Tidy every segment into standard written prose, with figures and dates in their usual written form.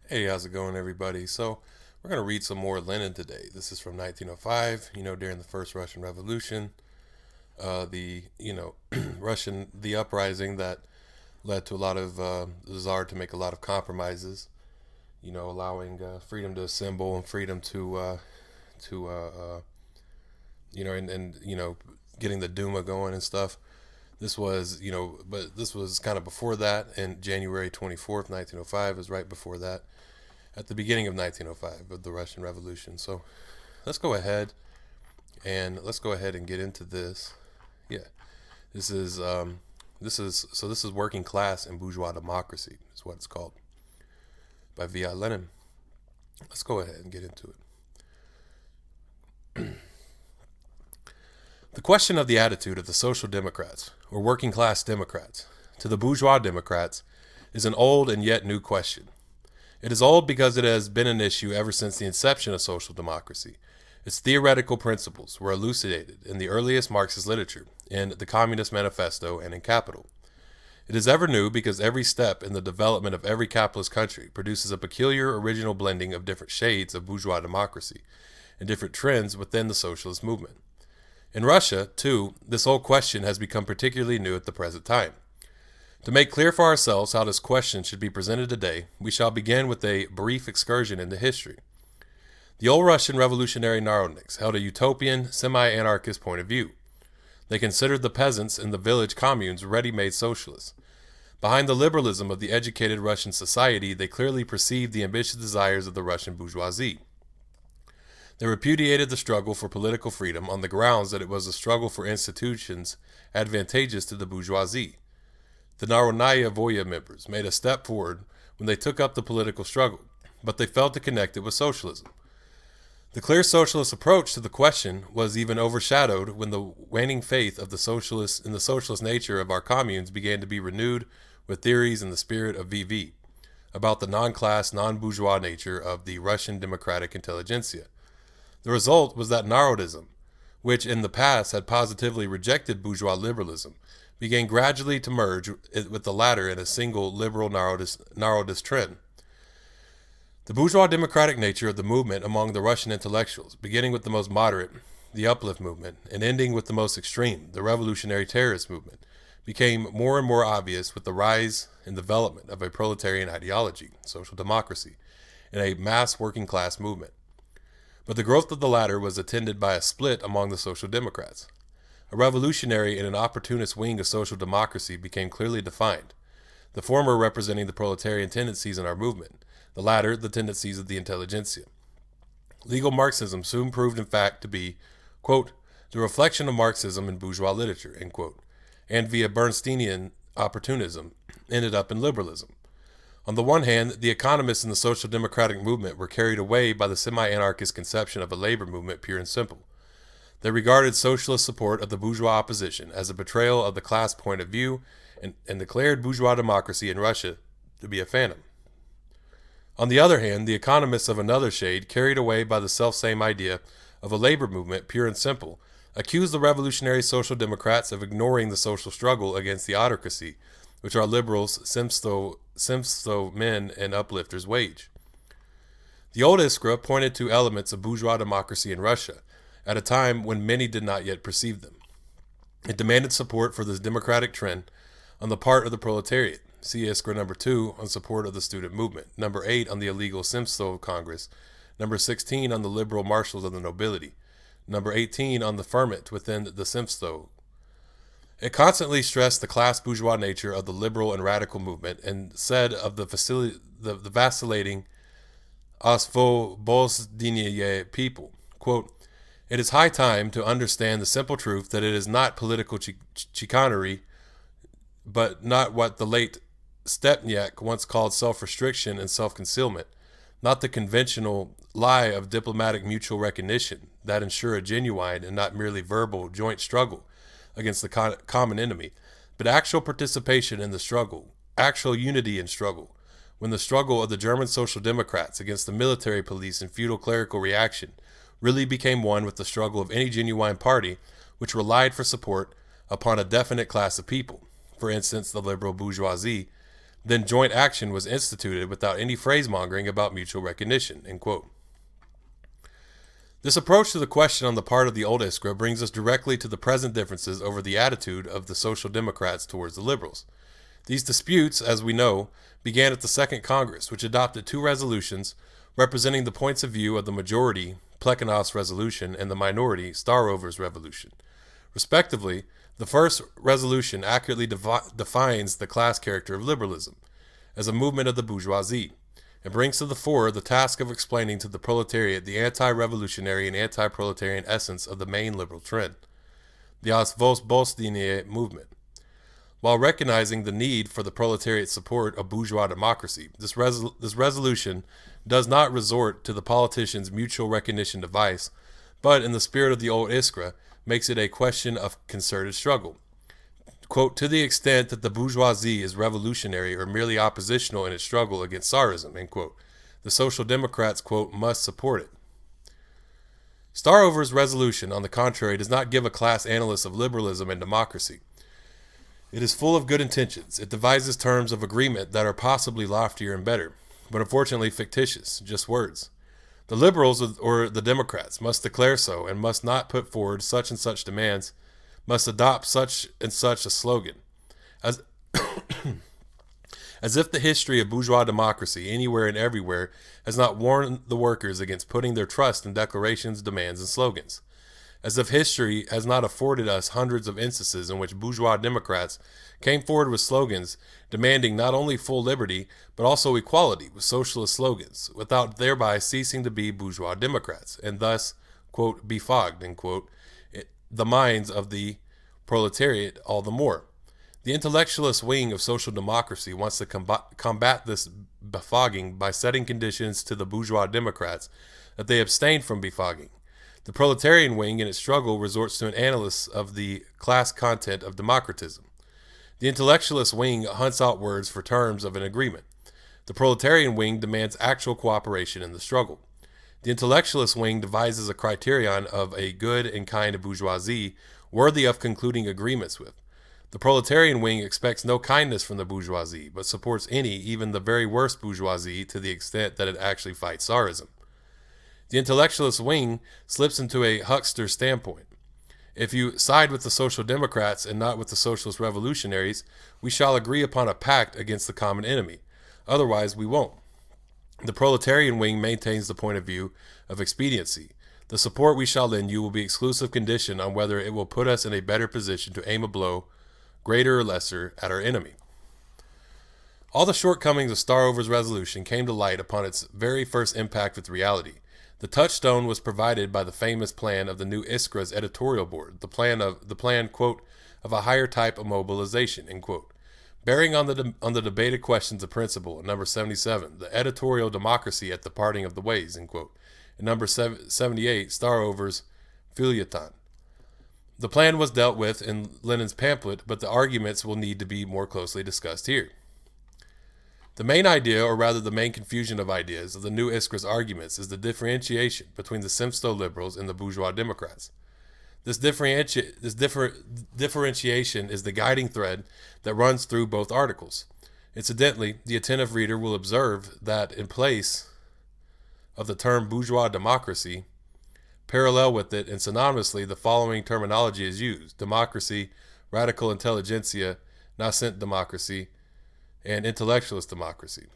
Hey, how's it going, everybody? So, we're going to read some more Lenin today. This is from 1905, during the First Russian Revolution, the uprising that led to a lot of the Tsar to make a lot of compromises, allowing freedom to assemble and freedom to getting the Duma going and stuff. But this was kind of before that, and January 24th, 1905 is right before that, at the beginning of 1905 of the Russian Revolution. So let's go ahead and get into this. Yeah, this is this is Working Class and Bourgeois Democracy is what it's called, by V.I. Lenin. Let's go ahead and get into it. The question of the attitude of the Social Democrats, or working class Democrats, to the bourgeois Democrats is an old and yet new question. It is old because it has been an issue ever since the inception of social democracy. Its theoretical principles were elucidated in the earliest Marxist literature, in the Communist Manifesto, and in Capital. It is ever new because every step in the development of every capitalist country produces a peculiar original blending of different shades of bourgeois democracy and different trends within the socialist movement. In Russia, too, this old question has become particularly new at the present time. To make clear for ourselves how this question should be presented today, we shall begin with a brief excursion into history. The old Russian revolutionary narodniks held a utopian, semi-anarchist point of view. They considered the peasants in the village communes ready-made socialists. Behind the liberalism of the educated Russian society, they clearly perceived the ambitious desires of the Russian bourgeoisie. They repudiated the struggle for political freedom on the grounds that it was a struggle for institutions advantageous to the bourgeoisie. The Narodnaya Voya members made a step forward when they took up the political struggle, but they failed to connect it with socialism. The clear socialist approach to the question was even overshadowed when the waning faith of the socialists in the socialist nature of our communes began to be renewed with theories in the spirit of VV about the non-class, non-bourgeois nature of the Russian democratic intelligentsia. The result was that Narodism, which in the past had positively rejected bourgeois liberalism, began gradually to merge with the latter in a single liberal Narodist trend. The bourgeois democratic nature of the movement among the Russian intellectuals, beginning with the most moderate, the uplift movement, and ending with the most extreme, the revolutionary terrorist movement, became more and more obvious with the rise and development of a proletarian ideology, social democracy, and a mass working class movement. But the growth of the latter was attended by a split among the Social Democrats. A revolutionary and an opportunist wing of social democracy became clearly defined, the former representing the proletarian tendencies in our movement, the latter the tendencies of the intelligentsia. Legal Marxism soon proved in fact to be, quote, the reflection of Marxism in bourgeois literature, end quote, and via Bernsteinian opportunism ended up in liberalism. On the one hand, the economists in the social democratic movement were carried away by the semi-anarchist conception of a labor movement pure and simple. They regarded socialist support of the bourgeois opposition as a betrayal of the class point of view and declared bourgeois democracy in Russia to be a phantom. On the other hand, the economists of another shade, carried away by the selfsame idea of a labor movement pure and simple, accused the revolutionary social democrats of ignoring the social struggle against the autocracy, which our liberals, Simsto men, and uplifters wage. The old Iskra pointed to elements of bourgeois democracy in Russia, at a time when many did not yet perceive them. It demanded support for this democratic trend on the part of the proletariat. See Iskra number 2 on support of the student movement, number 8 on the illegal Simstov Congress, number 16 on the liberal marshals of the nobility, number 18 on the ferment within the Simstov. It constantly stressed the class bourgeois nature of the liberal and radical movement and said of the vacillating Osvobodnye people, quote, it is high time to understand the simple truth that it is not political chicanery, but not what the late Stepniak once called self-restriction and self-concealment, not the conventional lie of diplomatic mutual recognition that ensure a genuine and not merely verbal joint struggle against the common enemy, but actual participation in the struggle, actual unity in struggle, when the struggle of the German Social Democrats against the military police and feudal clerical reaction really became one with the struggle of any genuine party which relied for support upon a definite class of people, for instance the liberal bourgeoisie, then joint action was instituted without any phrase-mongering about mutual recognition, end quote. This approach to the question on the part of the old Iskra brings us directly to the present differences over the attitude of the Social Democrats towards the liberals. These disputes, as we know, began at the Second Congress, which adopted two resolutions representing the points of view of the majority, Plekhanov's resolution, and the minority, Starover's resolution. Respectively, the first resolution accurately defines the class character of liberalism as a movement of the bourgeoisie, and brings to the fore the task of explaining to the proletariat the anti-revolutionary and anti-proletarian essence of the main liberal trend, the Osvobozhenie movement. While recognizing the need for the proletariat's support of bourgeois democracy, this resolution does not resort to the politicians' mutual recognition device, but in the spirit of the old Iskra, makes it a question of concerted struggle. Quote, to the extent that the bourgeoisie is revolutionary or merely oppositional in its struggle against Tsarism, end quote, the Social Democrats, quote, must support it. Starover's resolution, on the contrary, does not give a class analysis of liberalism and democracy. It is full of good intentions. It devises terms of agreement that are possibly loftier and better, but unfortunately fictitious, just words. The liberals, or the Democrats, must declare so and must not put forward such and such demands, must adopt such and such a slogan. As if the history of bourgeois democracy anywhere and everywhere has not warned the workers against putting their trust in declarations, demands, and slogans. As if history has not afforded us hundreds of instances in which bourgeois Democrats came forward with slogans demanding not only full liberty, but also equality with socialist slogans, without thereby ceasing to be bourgeois Democrats, and thus, quote, befogged, end quote, the minds of the proletariat all the more. The intellectualist wing of social democracy wants to combat this befogging by setting conditions to the bourgeois Democrats that they abstain from befogging. The proletarian wing in its struggle resorts to an analysis of the class content of democratism. The intellectualist wing hunts out words for terms of an agreement. The proletarian wing demands actual cooperation in the struggle. The intellectualist wing devises a criterion of a good and kind bourgeoisie worthy of concluding agreements with. The proletarian wing expects no kindness from the bourgeoisie, but supports any, even the very worst bourgeoisie to the extent that it actually fights Tsarism. The intellectualist wing slips into a huckster standpoint. If you side with the Social Democrats and not with the socialist revolutionaries, we shall agree upon a pact against the common enemy. Otherwise, we won't. The proletarian wing maintains the point of view of expediency. The support we shall lend you will be exclusive condition on whether it will put us in a better position to aim a blow, greater or lesser, at our enemy. All the shortcomings of Starover's resolution came to light upon its very first impact with reality. The touchstone was provided by the famous plan of the new Iskra's editorial board, the plan, quote, of a higher type of mobilization, end quote. Bearing on the debated questions of principle, at number 77, the editorial democracy at the parting of the ways, end quote. And number 78, Starover's feuilleton. The plan was dealt with in Lenin's pamphlet, but the arguments will need to be more closely discussed here. The main idea, or rather the main confusion of ideas, of the new Iskra's arguments is the differentiation between the Simsto liberals and the bourgeois Democrats. This differentiation is the guiding thread that runs through both articles. Incidentally, the attentive reader will observe that in place of the term bourgeois democracy, parallel with it and synonymously, the following terminology is used: democracy, radical intelligentsia, nascent democracy, and intellectualist democracy.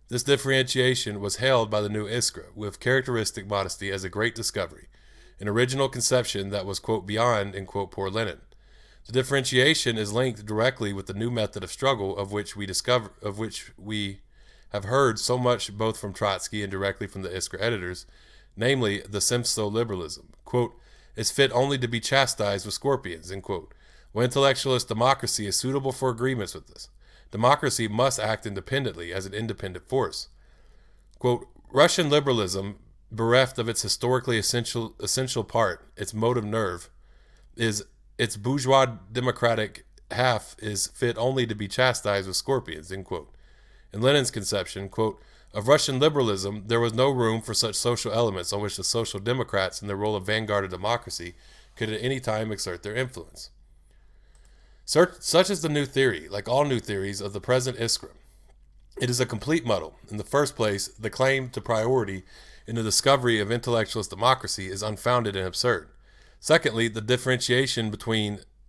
This differentiation was hailed by the new Iskra with characteristic modesty as a great discovery, an original conception that was, quote, beyond, end quote, poor Lenin. The differentiation is linked directly with the new method of struggle of which we have heard so much both from Trotsky and directly from the Iskra editors, namely the Simsto liberalism, quote, is fit only to be chastised with scorpions, end quote. Well, intellectualist democracy is suitable for agreements with this. Democracy must act independently as an independent force. Quote, Russian liberalism, bereft of its historically essential part, its motive nerve, is its bourgeois democratic half is fit only to be chastised with scorpions, end quote. In Lenin's conception, quote, of Russian liberalism, there was no room for such social elements on which the Social Democrats, in their role of vanguard of democracy, could at any time exert their influence. Such is the new theory, like all new theories of the present Iskra. It is a complete muddle. In the first place, the claim to priority in the discovery of intellectualist democracy is unfounded and absurd. Secondly, the differentiation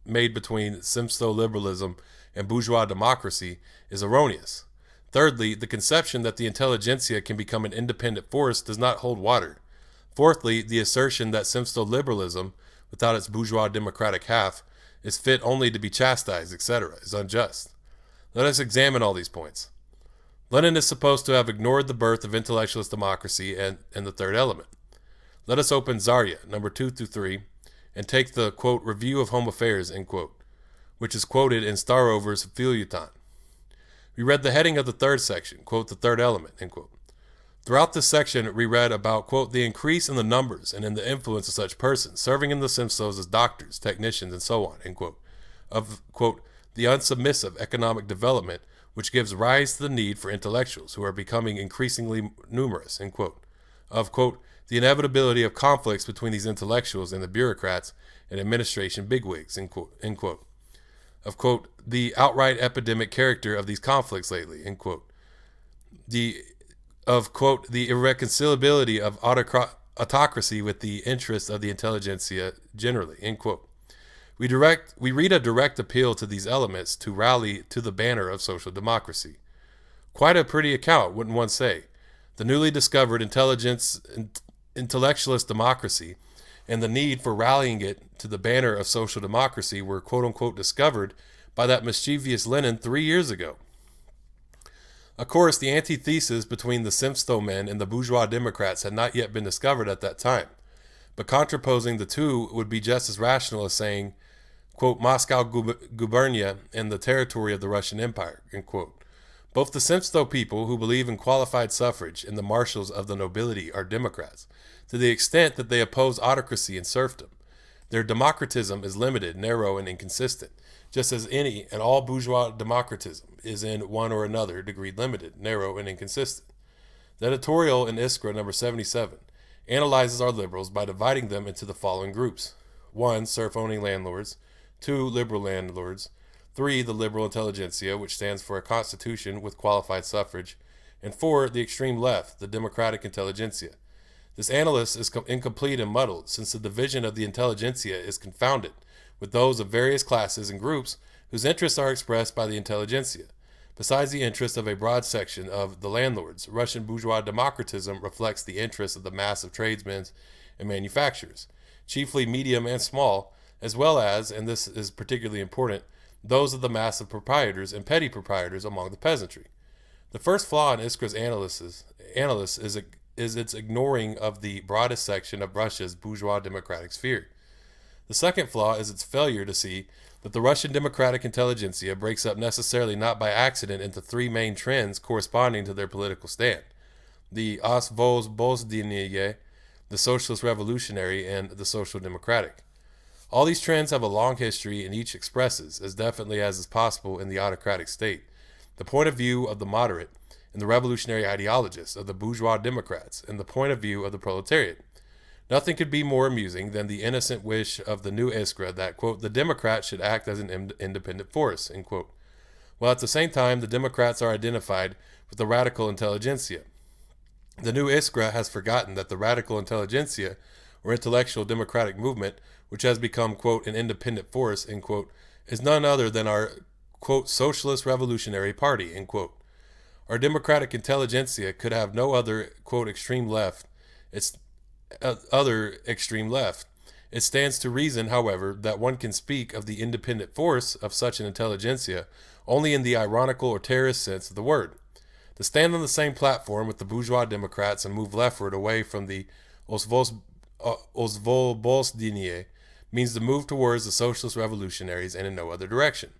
made between simsto-liberalism and bourgeois democracy is erroneous. Thirdly, the conception that the intelligentsia can become an independent force does not hold water. Fourthly, the assertion that simsto-liberalism, without its bourgeois democratic half, is fit only to be chastised, etc., is unjust. Let us examine all these points. Lenin is supposed to have ignored the birth of intellectualist democracy and the third element. Let us open Zarya, number 2 through 3, and take the, quote, review of home affairs, end quote, which is quoted in Starover's feuilleton. We read the heading of the third section, quote, the third element, end quote. Throughout this section, we read about, quote, the increase in the numbers and in the influence of such persons, serving in the Simstos as doctors, technicians, and so on, end quote, of, quote, the unsubmissive economic development which gives rise to the need for intellectuals who are becoming increasingly numerous, end quote, of, quote, the inevitability of conflicts between these intellectuals and the bureaucrats and administration bigwigs, end quote, of, quote, the outright epidemic character of these conflicts lately, end quote, of, quote, the irreconcilability of autocracy with the interests of the intelligentsia generally, end quote. We read a direct appeal to these elements to rally to the banner of social democracy. Quite a pretty account, wouldn't one say? The newly discovered intellectualist democracy and the need for rallying it to the banner of social democracy were quote-unquote discovered by that mischievous Lenin 3 years ago. Of course, the antithesis between the Simsto men and the bourgeois democrats had not yet been discovered at that time, but contraposing the two would be just as rational as saying, quote, Moscow gubernia and the territory of the Russian Empire, end quote. Both the Simsto people who believe in qualified suffrage and the marshals of the nobility are Democrats, to the extent that they oppose autocracy and serfdom. Their democratism is limited, narrow, and inconsistent, just as any and all bourgeois democratism is in one or another degree limited, narrow, and inconsistent. The editorial in Iskra number 77 analyzes our liberals by dividing them into the following groups. 1. Serf-owning landlords. 2. Liberal landlords. 3. The liberal intelligentsia, which stands for a constitution with qualified suffrage. And 4. The extreme left, the democratic intelligentsia. This analysis is incomplete and muddled, since the division of the intelligentsia is confounded with those of various classes and groups whose interests are expressed by the intelligentsia. Besides the interest of a broad section of the landlords, Russian bourgeois democratism reflects the interests of the mass of tradesmen and manufacturers, chiefly medium and small, as well as, and this is particularly important, those of the mass of proprietors and petty proprietors among the peasantry. The first flaw in Iskra's analysis is its ignoring of the broadest section of Russia's bourgeois democratic sphere. The second flaw is its failure to see that the Russian democratic intelligentsia breaks up necessarily not by accident into three main trends corresponding to their political stand: the Osvobozhenie, the socialist revolutionary, and the social democratic. All these trends have a long history, and each expresses, as definitely as is possible in the autocratic state, the point of view of the moderate and the revolutionary ideologists of the bourgeois democrats and the point of view of the proletariat. Nothing could be more amusing than the innocent wish of the new Iskra that, quote, the Democrats should act as an independent force, end quote, while at the same time the Democrats are identified with the radical intelligentsia. The new Iskra has forgotten that the radical intelligentsia, or intellectual democratic movement, which has become, quote, an independent force, end quote, is none other than our, quote, socialist revolutionary party, end quote. Our democratic intelligentsia could have no other, quote, extreme left. It stands to reason, however, that one can speak of the independent force of such an intelligentsia only in the ironical or terrorist sense of the word. To stand on the same platform with the bourgeois democrats and move leftward away from the Osvobozhenie means to move towards the socialist revolutionaries and in no other direction.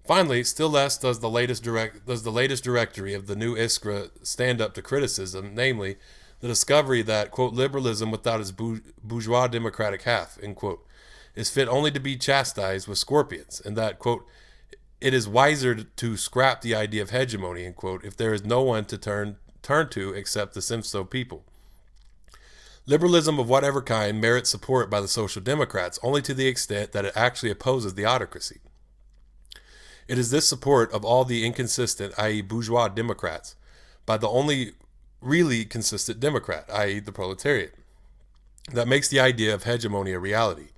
Finally, still less does the latest directory of the new Iskra stand up to criticism, namely, the discovery that, quote, liberalism without its bourgeois democratic half, end quote, is fit only to be chastised with scorpions, and that, quote, it is wiser to scrap the idea of hegemony, end quote, if there is no one to turn to except the Simsto people. Liberalism of whatever kind merits support by the social democrats only to the extent that it actually opposes the autocracy. It is this support of all the inconsistent, i.e. bourgeois Democrats, by the only really consistent Democrat, i.e. the proletariat, that makes the idea of hegemony a reality.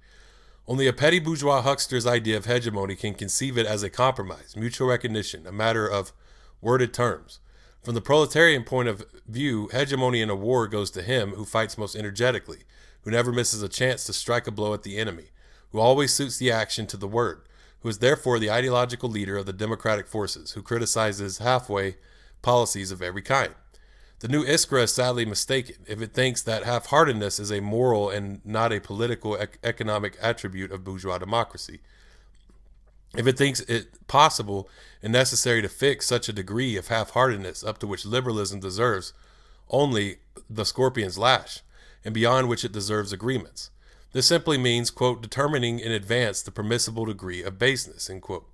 Only a petty bourgeois huckster's idea of hegemony can conceive it as a compromise, mutual recognition, a matter of worded terms. From the proletarian point of view, hegemony in a war goes to him who fights most energetically, who never misses a chance to strike a blow at the enemy, who always suits the action to the word, who is therefore the ideological leader of the democratic forces, who criticizes halfway policies of every kind. The new Iskra is sadly mistaken if it thinks that half-heartedness is a moral and not a political economic attribute of bourgeois democracy. If it thinks it possible and necessary to fix such a degree of half-heartedness up to which liberalism deserves only the scorpion's lash, and beyond which it deserves agreements. This simply means, quote, determining in advance the permissible degree of baseness, end quote.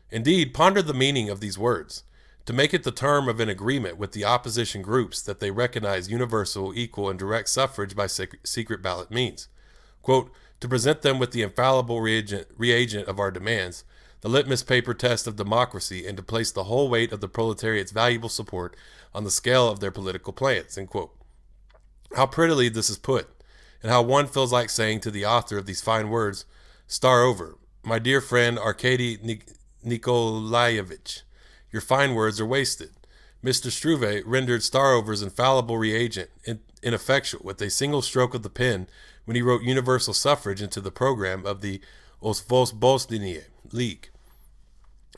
Indeed, ponder the meaning of these words. To make it the term of an agreement with the opposition groups that they recognize universal, equal, and direct suffrage by secret ballot means. Quote, to present them with the infallible reagent of our demands, the litmus paper test of democracy, and to place the whole weight of the proletariat's valuable support on the scale of their political plans, end quote. How prettily this is put, and how one feels like saying to the author of these fine words, star over, my dear friend Arkady Nikolaevich, your fine words are wasted. Mr. Struve rendered Starover's infallible reagent ineffectual with a single stroke of the pen when he wrote universal suffrage into the program of the Osvobozhenie League.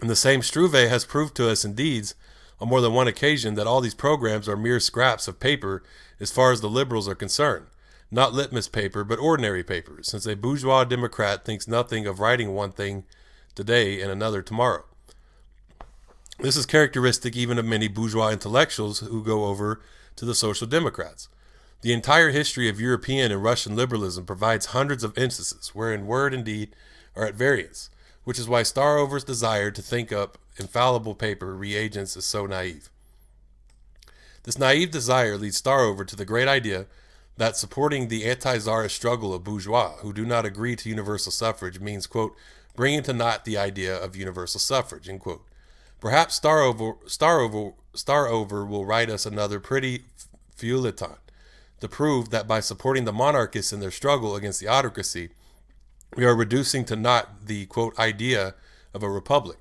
And the same Struve has proved to us in deeds on more than one occasion that all these programs are mere scraps of paper as far as the liberals are concerned. Not litmus paper, but ordinary paper, since a bourgeois democrat thinks nothing of writing one thing today and another tomorrow. This is characteristic even of many bourgeois intellectuals who go over to the Social Democrats. The entire history of European and Russian liberalism provides hundreds of instances wherein word and deed are at variance, which is why Starover's desire to think up infallible paper reagents is so naive. This naive desire leads Starover to the great idea that supporting the anti-czarist struggle of bourgeois who do not agree to universal suffrage means, quote, bringing to naught the idea of universal suffrage, end quote. Perhaps Starover will write us another pretty feuilleton to prove that by supporting the monarchists in their struggle against the autocracy, we are reducing to naught the, quote, idea of a republic.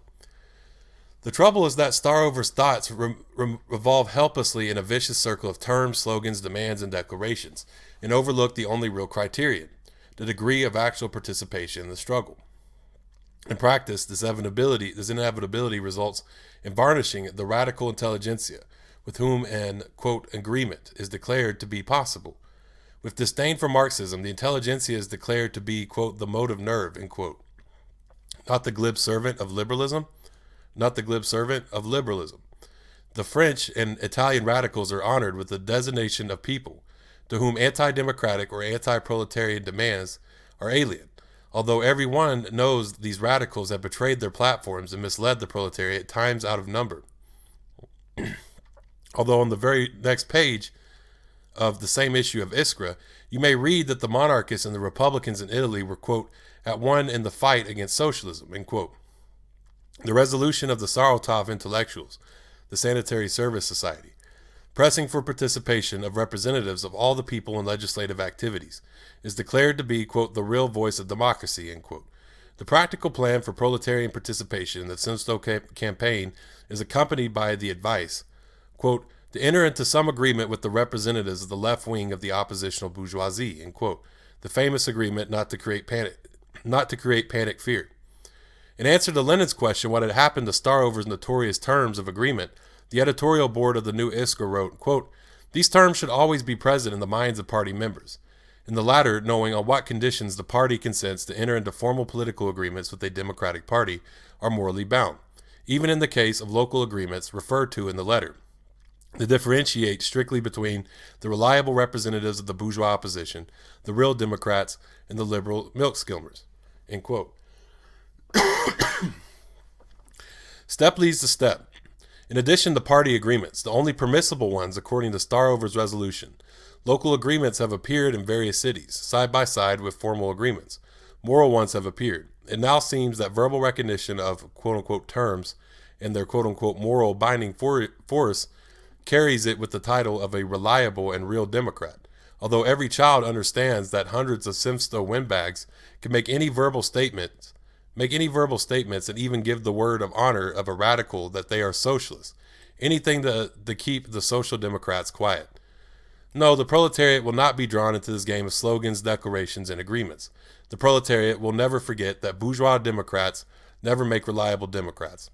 The trouble is that Starover's thoughts revolve helplessly in a vicious circle of terms, slogans, demands, and declarations, and overlook the only real criterion, the degree of actual participation in the struggle. In practice, this inevitability results in varnishing the radical intelligentsia, with whom an, quote, agreement is declared to be possible. With disdain for Marxism, the intelligentsia is declared to be, quote, the motive nerve, end quote. Not the glib servant of liberalism. The French and Italian radicals are honored with the designation of people, to whom anti-democratic or anti-proletarian demands are alien. Although every one knows these radicals have betrayed their platforms and misled the proletariat times out of number. Although on the very next page of the same issue of Iskra, you may read that the monarchists and the republicans in Italy were, quote, at one in the fight against socialism, end quote. The resolution of the Saratov intellectuals, the Sanitary Service Society, pressing for participation of representatives of all the people in legislative activities, is declared to be, quote, the real voice of democracy, end quote. The practical plan for proletarian participation in the Sinsto campaign is accompanied by the advice, quote, to enter into some agreement with the representatives of the left wing of the oppositional bourgeoisie, end quote. The famous agreement not to create panic fear. In answer to Lenin's question what had happened to Starover's notorious terms of agreement, the editorial board of the New Iskra wrote, quote, these terms should always be present in the minds of party members, and the latter knowing on what conditions the party consents to enter into formal political agreements with a democratic party are morally bound, even in the case of local agreements referred to in the letter, to differentiate strictly between the reliable representatives of the bourgeois opposition, the real Democrats, and the liberal milk skimmers, end quote. Step leads to step. In addition to party agreements, the only permissible ones according to Starover's resolution, local agreements have appeared in various cities, side by side with formal agreements. Moral ones have appeared. It now seems that verbal recognition of quote unquote terms and their quote unquote moral binding force carries it with the title of a reliable and real Democrat. Although every child understands that hundreds of Simstow windbags can make any verbal statements, and even give the word of honor of a radical that they are socialists. Anything to keep the social democrats quiet. No, the proletariat will not be drawn into this game of slogans, declarations, and agreements. The proletariat will never forget that bourgeois Democrats never make reliable Democrats.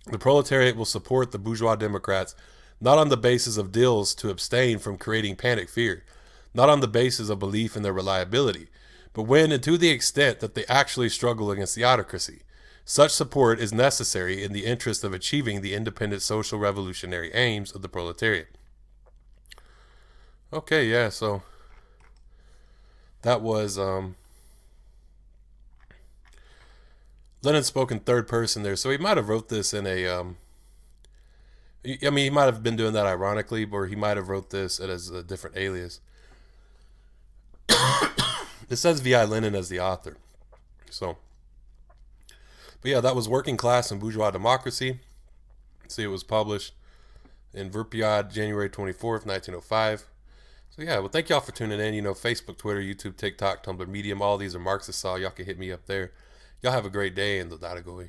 The proletariat will support the bourgeois Democrats not on the basis of deals to abstain from creating panic fear, not on the basis of belief in their reliability, but when and to the extent that they actually struggle against the autocracy. Such support is necessary in the interest of achieving the independent social revolutionary aims of the proletariat. Okay, yeah, so that was Lenin spoke in third person there, so he might have wrote this in a I mean, he might have been doing that ironically, or he might have wrote this as a different alias. It says V.I. Lenin as the author. So, but yeah, that was Working Class and Bourgeois Democracy. See, it was published in Verpiad, January 24th, 1905. So yeah, well, thank y'all for tuning in. You know, Facebook, Twitter, YouTube, TikTok, Tumblr, Medium, all these are Marxist, so y'all can hit me up there. Y'all have a great day, and the Data Goy.